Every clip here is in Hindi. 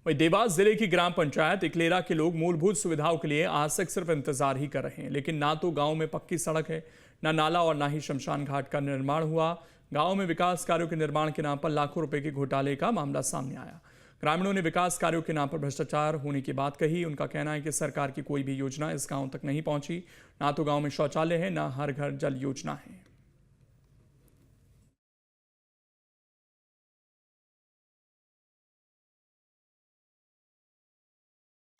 वहीं देवास जिले की ग्राम पंचायत इकलेरा के लोग मूलभूत सुविधाओं के लिए आज तक सिर्फ इंतजार ही कर रहे हैं, लेकिन ना तो गांव में पक्की सड़क है, ना नाला और ना ही शमशान घाट का निर्माण हुआ। गांव में विकास कार्यों के निर्माण के नाम पर लाखों रुपए के घोटाले का मामला सामने आया। ग्रामीणों ने विकास कार्यों के नाम पर भ्रष्टाचार होने की बात कही। उनका कहना है कि सरकार की कोई भी योजना इस गांव तक नहीं पहुंची। ना तो गांव में शौचालय है, ना हर घर जल योजना है।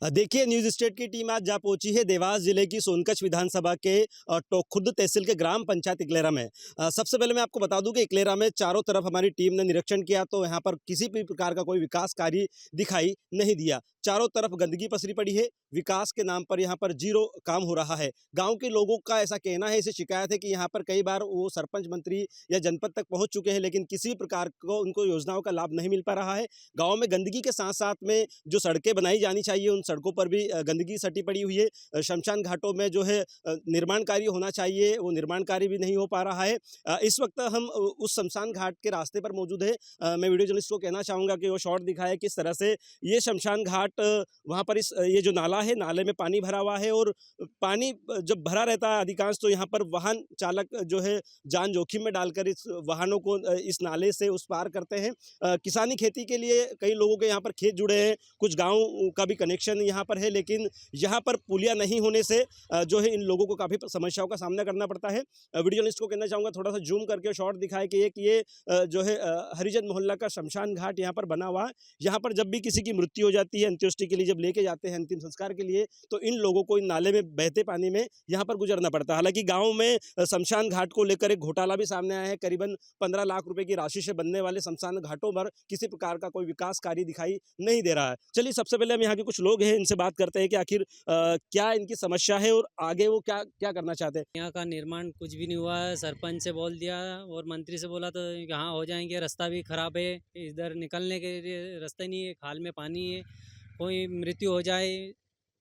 देखिए, न्यूज़ स्टेट की टीम आज जा पहुंची है देवास जिले की सोनकच्छ विधानसभा के खुर्द तहसील के ग्राम पंचायत इकलेरा में। सबसे पहले मैं आपको बता दूं कि इकलेरा में चारों तरफ हमारी टीम ने निरीक्षण किया तो यहाँ पर किसी भी प्रकार का कोई विकास कार्य दिखाई नहीं दिया। चारों तरफ गंदगी पसरी पड़ी है। विकास के नाम पर यहाँ पर जीरो काम हो रहा है। गांव के लोगों का ऐसा कहना है, ऐसी शिकायत है कि यहाँ पर कई बार वो सरपंच, मंत्री या जनपद तक पहुँच चुके हैं, लेकिन किसी प्रकार को उनको योजनाओं का लाभ नहीं मिल पा रहा है। गाँव में गंदगी के साथ साथ में जो सड़कें बनाई जानी चाहिए उन सड़कों पर भी गंदगी सटी पड़ी हुई है। शमशान घाटों में जो है निर्माण कार्य होना चाहिए, वो निर्माण कार्य भी नहीं हो पा रहा है। इस वक्त हम उस शमशान घाट के रास्ते पर मौजूद है। मैं वीडियो जर्नलिस्ट को कहना चाहूँगा कि वो शॉट दिखाए किस तरह से ये शमशान घाट वहाँ पर ये जो नाला है, नाले में पानी भरा हुआ है और पानी जब भरा रहता है अधिकांश तो यहाँ पर वाहन चालक जो है जान जोखिम में डालकर इस वाहनों को इस नाले से उस पार करते हैं। किसानी खेती के लिए कई लोगों के यहाँ पर खेत जुड़े हैं, कुछ गाँव का भी कनेक्शन यहाँ पर है, लेकिन यहाँ पर पुलिया नहीं होने से जो है इन लोगों को काफ़ी समस्याओं का सामना करना पड़ता है। वीडियो जर्नलिस्ट को कहना चाहूँगा थोड़ा सा जूम करके शॉट दिखाए कि एक ये जो है हरिजन मोहल्ला का शमशान घाट यहाँ पर बना हुआ है। यहाँ पर जब भी किसी की मृत्यु हो जाती है, अंत्येष्टि के लिए जब लेके जाते हैं अंतिम संस्कार के लिए, तो इन लोगों को इन नाले में बहते पानी में यहाँ पर गुजरना पड़ता है। हालांकि गाँव में शमशान घाट को लेकर एक घोटाला भी सामने आया है। करीबन 15 लाख रुपए की राशि से बनने वाले शमशान घाटों पर किसी प्रकार का कोई विकास कार्य दिखाई नहीं दे रहा है। चलिए सबसे पहले हम यहाँ के कुछ लोग हैं, इनसे बात करते हैं कि आखिर क्या इनकी समस्या है और आगे वो क्या क्या करना चाहते हैं। यहाँ का निर्माण कुछ भी नहीं हुआ है। सरपंच से बोल दिया और मंत्री से बोला तो यहाँ हो जाएंगे, रास्ता भी खराब है, इधर निकलने के लिए रास्ता नहीं है, खाल में पानी है, कोई मृत्यु हो जाए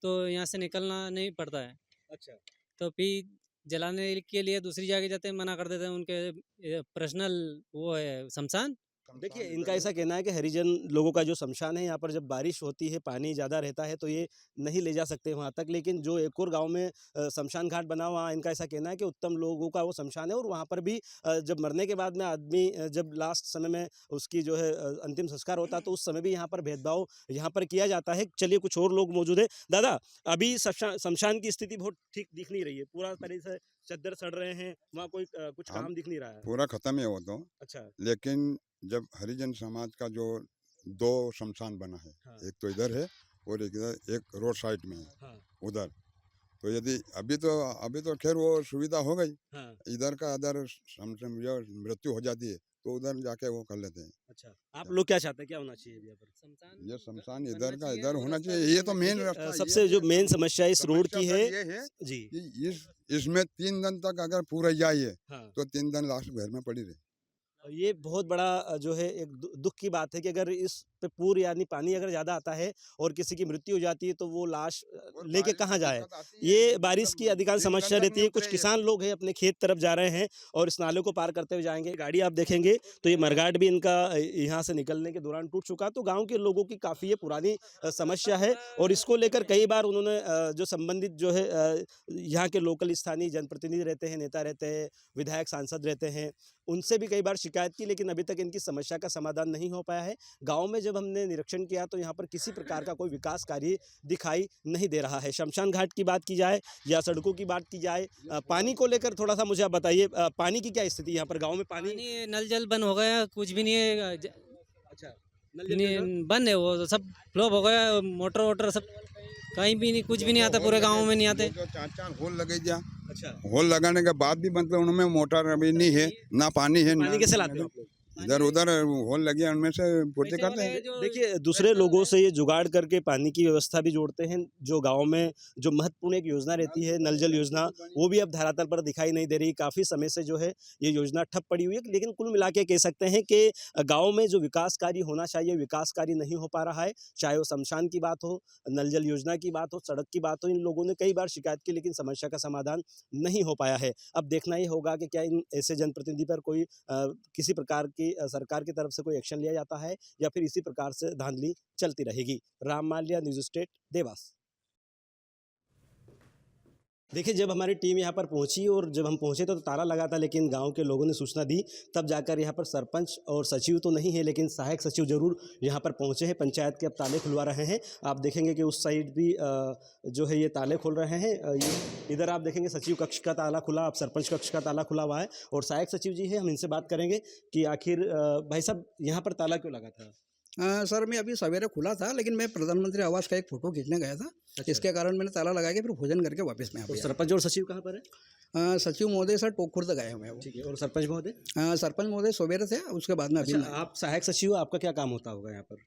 तो यहाँ से निकलना नहीं पड़ता है। अच्छा, तो फिर जलाने के लिए दूसरी जगह जाते हैं, मना कर देते हैं, उनके पर्सनल वो है शमशान। देखिए इनका ऐसा कहना है कि हरिजन लोगों का जो शमशान है यहाँ पर जब बारिश होती है, पानी ज़्यादा रहता है तो ये नहीं ले जा सकते वहाँ तक, लेकिन जो एक और गांव में शमशान घाट बना हुआ, इनका ऐसा कहना है कि उत्तम लोगों का वो शमशान है और वहाँ पर भी जब मरने के बाद में आदमी जब लास्ट समय में उसकी जो है अंतिम संस्कार होता है तो उस समय भी यहाँ पर भेदभाव यहाँ पर किया जाता है। चलिए कुछ और लोग मौजूद है। दादा, अभी शमशान की स्थिति बहुत ठीक दिख नहीं रही है, पूरा तरह से चद्दर सड़ रहे हैं, वहाँ कोई कुछ काम दिख नहीं रहा है। पूरा खत्म है वो तो। अच्छा। लेकिन जब हरिजन समाज का जो 2 शमशान बना है, हाँ। एक तो इधर है और एक इधर, एक रोड साइड में है। हाँ। उधर तो यदि अभी तो खैर वो सुविधा हो गई। हाँ। इधर का अदर मृत्यु हो जाती है तो उधर जाके वो कर लेते हैं। अच्छा, आप लोग क्या चाहते हैं, क्या होना चाहिए यहाँ पर? ये शमशान इधर का इधर होना चाहिए। ये तो मेन रास्ता, सबसे जो मेन समस्या इस रोड की है ये है जी। कि इसमें 3 दिन तक अगर पूरा जाइए हाँ। तो 3 दिन लास्ट घर में पड़ी रहे। ये बहुत बड़ा जो है एक दुख की बात है कि अगर इस पे पूर यानी पानी अगर ज़्यादा आता है और किसी की मृत्यु हो जाती है तो वो लाश लेके कहाँ जाए। ये बारिश की अधिकांश समस्या रहती है। कुछ किसान लोग हैं अपने खेत तरफ जा रहे हैं और इस नाले को पार करते हुए जाएंगे। गाड़ी आप देखेंगे तो ये मरघाट भी इनका यहाँ से निकलने के दौरान टूट चुका। तो गाँव के लोगों की काफ़ी ये पुरानी समस्या है और इसको लेकर कई बार उन्होंने जो संबंधित जो है यहाँ के लोकल स्थानीय जनप्रतिनिधि रहते हैं, नेता रहते हैं, विधायक, सांसद रहते हैं, उनसे भी कई बार शिकायत की, लेकिन अभी तक इनकी समस्या का समाधान नहीं हो पाया है। गांव में जब हमने निरीक्षण किया तो यहाँ पर किसी प्रकार का कोई विकास कार्य दिखाई नहीं दे रहा है। शमशान घाट की बात की जाए या सड़कों की बात की जाए, पानी को लेकर थोड़ा सा मुझे आप बताइए, पानी की क्या स्थिति यहाँ पर गाँव में? पानी नल जल बंद हो गया, कुछ भी नहीं है। अच्छा, बंद है, वो सब फ्लॉप हो गया, मोटर वोटर सब कहीं भी नहीं, कुछ भी नहीं आता, पूरे गाँव में नहीं आते। 4 होल लगे दिया। अच्छा, होल लगाने के बाद भी मतलब उनमें मोटर अभी नहीं है, ना पानी है। पानी कैसे लाते हो आप लोग? इधर उधर होल लगे, उनमें से पूर्ति करते हैं। देखिए दूसरे लोगों से ये जुगाड़ करके पानी की व्यवस्था भी जोड़ते हैं। जो गांव में जो महत्वपूर्ण एक योजना रहती है नल जल योजना, वो भी अब धरातल पर दिखाई नहीं दे रही। काफ़ी समय से जो है ये योजना ठप पड़ी हुई है। लेकिन कुल मिला के कह सकते हैं कि गाँव में जो विकास कार्य होना चाहिए विकास कार्य नहीं हो पा रहा है। चाहे वो शमशान की बात हो, नल जल योजना की बात हो, सड़क की बात हो, इन लोगों ने कई बार शिकायत की लेकिन समस्या का समाधान नहीं हो पाया है। अब देखना ही होगा कि क्या इन ऐसे जनप्रतिनिधि पर कोई किसी प्रकार की कि सरकार की तरफ से कोई एक्शन लिया जाता है या फिर इसी प्रकार से धांधली चलती रहेगी। Ram Mallya, news state, Dewas. देखिए, जब हमारी टीम यहाँ पर पहुँची और जब हम पहुँचे तो ताला लगा था, लेकिन गांव के लोगों ने सूचना दी, तब जाकर यहाँ पर सरपंच और सचिव तो नहीं है लेकिन सहायक सचिव जरूर यहाँ पर पहुँचे हैं। पंचायत के अब ताले खुलवा रहे हैं। आप देखेंगे कि उस साइड भी जो है ये ताले खोल रहे हैं। इधर आप देखेंगे सचिव कक्ष का ताला खुला, अब सरपंच कक्ष का ताला खुला हुआ है और सहायक सचिव जी है, हम इनसे बात करेंगे कि आखिर भाई साहब यहाँ पर ताला क्यों लगा था? सर मैं अभी सवेरे खुला था, लेकिन मैं प्रधानमंत्री आवास का एक फ़ोटो खींचने गया था। इसके कारण मैंने ताला लगा के फिर भोजन करके वापस में आ तो गया। सरपंच और सचिव कहाँ पर है? सचिव महोदय सर टोकखुर्द गए हुए हैं वो। ठीक है, और सरपंच महोदय? सरपंच महोदय सवेरे थे, उसके बाद में अभी अच्छा, आप सहायक सचिव, आपका क्या काम होता होगा यहाँ पर?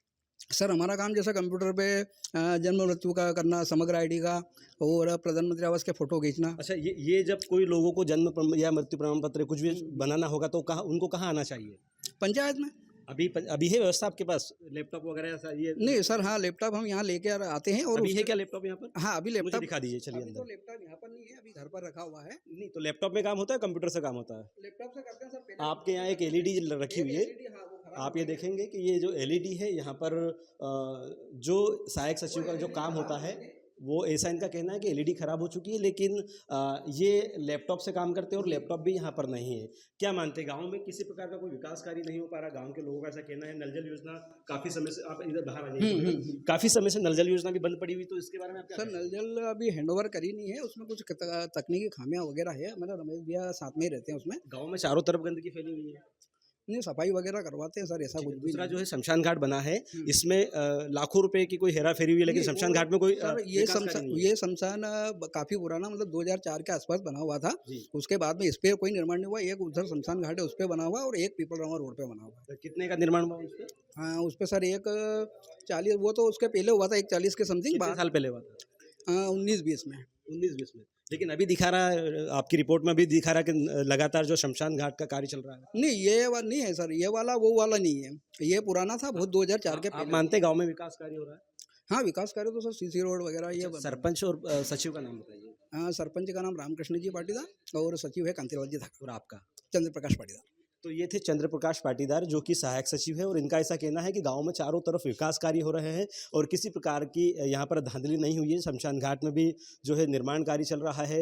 सर हमारा काम जैसा कंप्यूटर पे जन्म मृत्यु का करना, समग्र आईडी का, और प्रधानमंत्री आवास के फ़ोटो खींचना। अच्छा, ये जब कोई लोगों को जन्म या मृत्यु प्रमाण पत्र कुछ भी बनाना होगा तो उनको कहाँ आना चाहिए? पंचायत में। अभी है व्यवस्था आपके पास लैपटॉप वगैरह ऐसा? ये नहीं सर, हाँ लैपटॉप हम यहाँ लेके आते हैं। और अभी है क्या लैपटॉप यहाँ पर? हाँ अभी मुझे लैपटॉप दिखा दीजिए, चलिए अभी तो अंदर। लैपटॉप यहाँ पर नहीं है, अभी घर पर रखा हुआ है। नहीं तो लैपटॉप में काम होता है, कंप्यूटर से काम होता है? लैपटॉप से करते हैं सर। पहले आपके यहाँ एक एलईडी रखी हुई है, हाँ, वो खराब आप ये देखेंगे कि ये जो एलईडी है यहाँ पर जो सहायक सचिव का जो काम होता है वो ऐसा इनका कहना है कि एलईडी खराब हो चुकी है, लेकिन ये लैपटॉप से काम करते हैं और लैपटॉप भी यहाँ पर नहीं है। क्या मानते हैं, गांव में किसी प्रकार का कोई विकास कार्य नहीं हो पा रहा? गांव के लोगों का ऐसा कहना है। नल जल योजना काफी समय से, आप इधर बाहर आ जाइए, काफी समय से नल जल योजना भी बंद पड़ी हुई, तो इसके बारे में आप क्या सर नल जल अभी हैंडओवर करी नहीं है, उसमें कुछ तकनीकी खामियां वगैरह है। मतलब रमेश भैया साथ में ही रहते हैं उसमें। गाँव में चारों तरफ गंदगी फैली हुई है? नहीं, सफाई वगैरह करवाते हैं सर, ऐसा कुछ भी दूसरा नहीं। जो है शमशान घाट बना है, इसमें लाखों रुपए की कोई हेरा फेरी हुई है, लेकिन नहीं, शमशान वो- घाट में कोई सर ये शमशान काफी पुराना, मतलब 2004 के आसपास बना हुआ था। जी। उसके बाद में इस पे कोई निर्माण नहीं हुआ। एक उधर शमशान घाट है, उस पे बना हुआ, और एक पीपल रामा रोड पे बना हुआ है। कितने का निर्माण हुआ उस पे? हाँ उस पे सर एक 40, वो तो उसके पहले हुआ था, एक 40 के समथिंग कितने बाद, साल पहले हुआ था? 19-20 में। 19-20 में। लेकिन अभी दिखा रहा है, आपकी रिपोर्ट में भी दिखा रहा है कि लगातार जो शमशान घाट का कार्य चल रहा है। नहीं ये वाला नहीं है सर, ये वाला वो वाला नहीं है, ये पुराना था बहुत, 2004 के आप पहले। मानते हैं गांव में विकास कार्य हो रहा है? हाँ विकास कार्य तो सर सीसी रोड वगैरह ये सरपंच और सचिव का नाम बताइए। सरपंच का नाम रामकृष्ण जी पाटीदार और सचिव है कांतिलाल जी धाकड़। और आपका? चंद्र प्रकाश पाटीदार। तो ये थे चंद्र प्रकाश पाटीदार, जो कि सहायक सचिव है, और इनका ऐसा कहना है कि गांव में चारों तरफ विकास कार्य हो रहे हैं और किसी प्रकार की यहाँ पर धांधली नहीं हुई है। शमशान घाट में भी जो है निर्माण कार्य चल रहा है।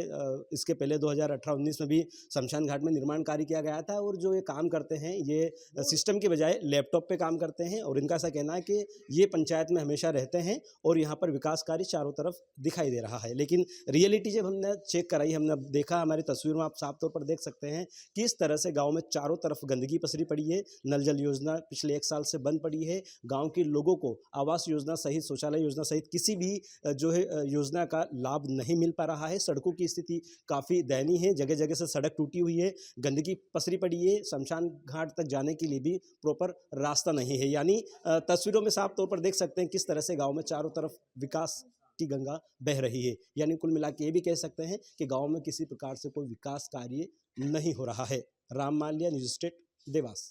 इसके पहले 2018-19 में भी शमशान घाट में निर्माण कार्य किया गया था, और जो ये काम करते हैं ये सिस्टम की बजाय लैपटॉप पे काम करते हैं, और इनका ऐसा कहना है कि ये पंचायत में हमेशा रहते हैं और यहाँ पर विकास कार्य चारों तरफ दिखाई दे रहा है। लेकिन रियलिटी जब हमने चेक कराई, हमने देखा, हमारी तस्वीर में आप साफ तौर पर देख सकते हैं किस तरह से गाँव में चारों तरफ गंदगी पसरी पड़ी है। नल जल योजना पिछले 1 साल से बंद पड़ी है। गांव के लोगों को आवास योजना सहित, शौचालय योजना सहित किसी भी जो है योजना का लाभ नहीं मिल पा रहा है। सड़कों की स्थिति काफ़ी दयनीय है, जगह जगह से सड़क टूटी हुई है, गंदगी पसरी पड़ी है। शमशान घाट तक जाने के लिए भी प्रॉपर रास्ता नहीं है। यानी तस्वीरों में साफ तौर पर देख सकते हैं किस तरह से गाँव में चारों तरफ विकास की गंगा बह रही है। यानी कुल मिला के ये भी कह सकते हैं कि गाँव में किसी प्रकार से कोई विकास कार्य नहीं हो रहा है। Ram Mallya, news state, Dewas.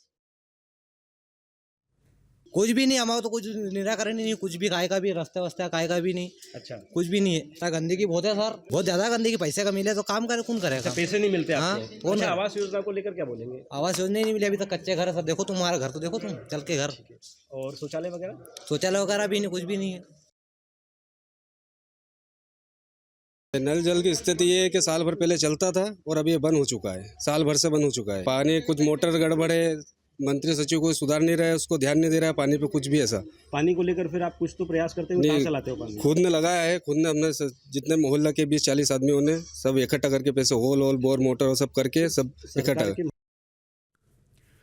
कुछ भी नहीं, हमारा तो कुछ निराकरण ही नहीं, कुछ भी, काय का भी, रास्ता वास्ता काय का भी नहीं, अच्छा, कुछ भी नहीं है। सर गंदगी बहुत है सर, बहुत ज्यादा गंदगी। पैसे का मिले तो काम करे, कौन करेगा? पैसे नहीं मिलते हाँ, आपको? कौन अच्छा, है? आवास योजना को लेकर क्या बोलेंगे? आवास योजना ही नहीं मिली अभी तक, कच्चे घर है सर। देखो तुम्हारा घर तो देखो, तुम चल के घर, और शौचालय वगैरह? शौचालय वगैरह भी नहीं, कुछ भी नहीं है। नल जल की स्थिति ये है कि साल भर पहले चलता था और अब ये बंद हो चुका है, साल भर से बंद हो चुका है। पानी कुछ मोटर गड़बड़ है, मंत्री सचिव को सुधार नहीं रहा है, उसको ध्यान नहीं दे रहा है पानी पे कुछ भी ऐसा। पानी को लेकर फिर आप कुछ तो प्रयास करते हुए कहाँ से लाते हो पानी? खुद ने लगाया है, खुद ने, हमने जितने मोहल्ला के 20-40 आदमियों ने सब इकट्ठा करके पैसे होल बोर मोटर सब करके सब इकट्ठा